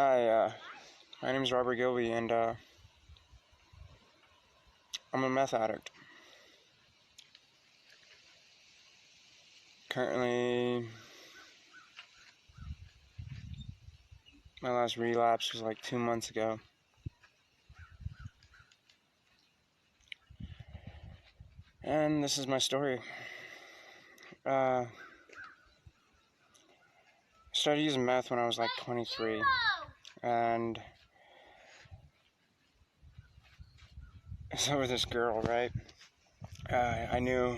Hi, my name is Robert Gilby, and I'm a meth addict. Currently, my last relapse was like 2 months ago. And this is my story. I started using meth when I was like 23, and so with this girl, right? I knew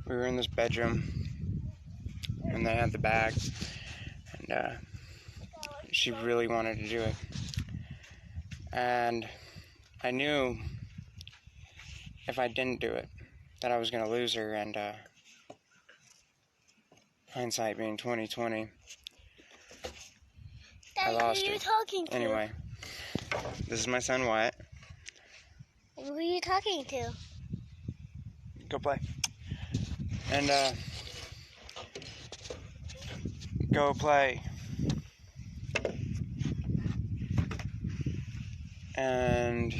we were in this bedroom, and they had the bag, and she really wanted to do it. And I knew if I didn't do it, that I was going to lose her, and hindsight being 2020, I lost her. Who are you talking to? Anyway, this is my son Wyatt. Who are you talking to? Go play. And go play. And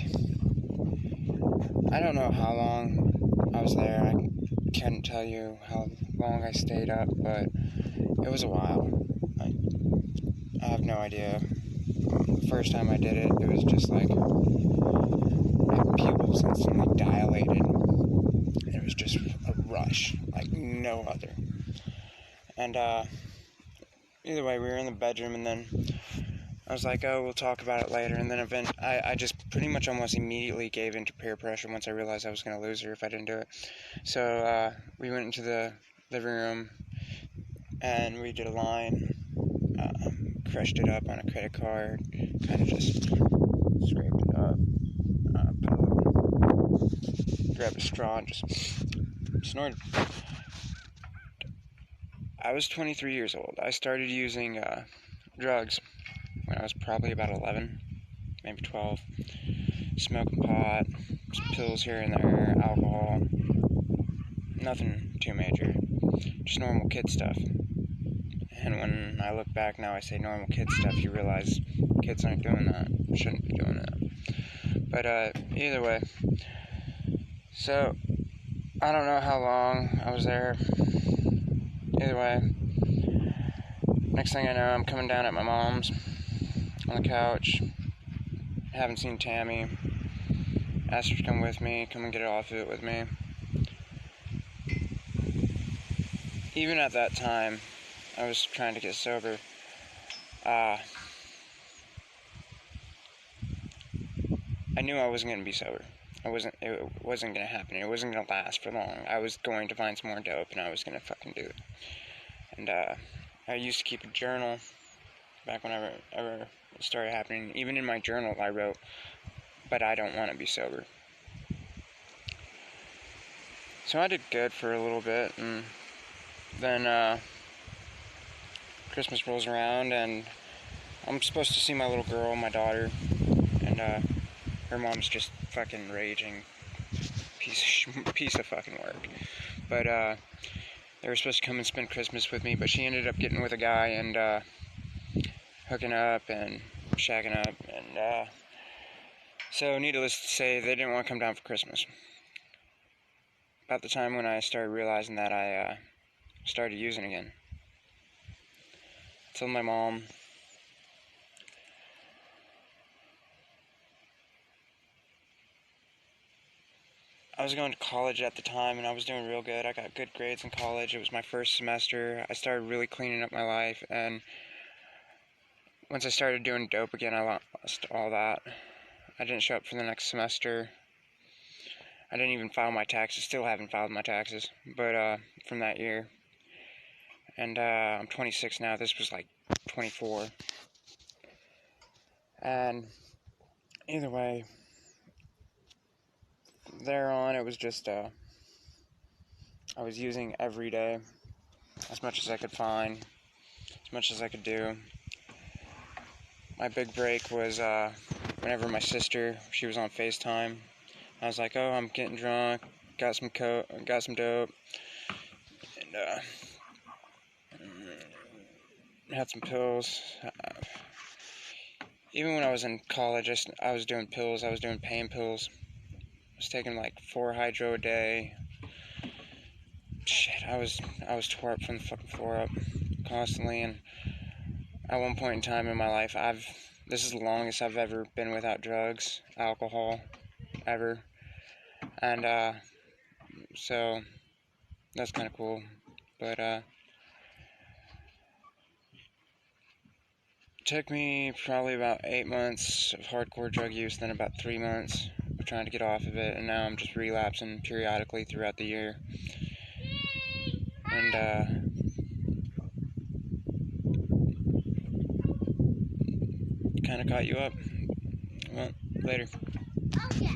I don't know how long I was there. I can't tell you how long I stayed up, but it was a while. I have no idea. The first time I did it, it was just like my pupils instantly dilated. And it was just a rush, like no other. And either way, we were in the bedroom, and then I was like, oh, we'll talk about it later. And then I just pretty much almost immediately gave into peer pressure once I realized I was going to lose her if I didn't do it. So we went into the living room, and we did a line, crushed it up on a credit card, kind of just scraped it up, grabbed a straw, and just snorted. I was 23 years old. I started using drugs when I was probably about 11, maybe 12. Smoking pot, pills here and there, alcohol. Nothing too major. Just normal kid stuff. And when I look back now, I say normal kid stuff, you realize kids aren't doing that. Shouldn't be doing that. But either way. So, I don't know how long I was there. Either way. Next thing I know, I'm coming down at my mom's on the couch. Haven't seen Tammy. Asked her to come with me, come and get it off of it with me. Even at that time, I was trying to get sober. I knew I wasn't going to be sober. It wasn't going to happen. It wasn't going to last for long. I was going to find some more dope, and I was going to fucking do it. And I used to keep a journal back whenever it started happening. Even in my journal, I wrote, but I don't want to be sober. So I did good for a little bit, and then Christmas rolls around, and I'm supposed to see my little girl, my daughter, and her mom's just fucking raging piece of fucking work. But they were supposed to come and spend Christmas with me, but she ended up getting with a guy and hooking up and shacking up, and so needless to say, they didn't want to come down for Christmas. About the time when I started realizing that, I started using again. I told my mom. I was going to college at the time, and I was doing real good. I got good grades in college. It was my first semester. I started really cleaning up my life, and once I started doing dope again, I lost all that. I didn't show up for the next semester. I didn't even file my taxes. Still haven't filed my taxes, but from that year. And I'm 26 now. This was like 24. And either way, thereon, it was just I was using every day, as much as I could find, as much as I could do. My big break was whenever my sister, she was on FaceTime. I was like, oh, I'm getting drunk, got some dope, and had some pills. even when I was in college, I was doing pills. I was doing pain pills. I was taking like 4 hydro a day. Shit, I was tore up from the fucking floor up constantly. And at one point in time in my life, this is the longest I've ever been without drugs, alcohol, ever. And so that's kind of cool. But it took me probably about 8 months of hardcore drug use, then about 3 months of trying to get off of it, and now I'm just relapsing periodically throughout the year. And kind of caught you up. Well, later. Oh, yeah.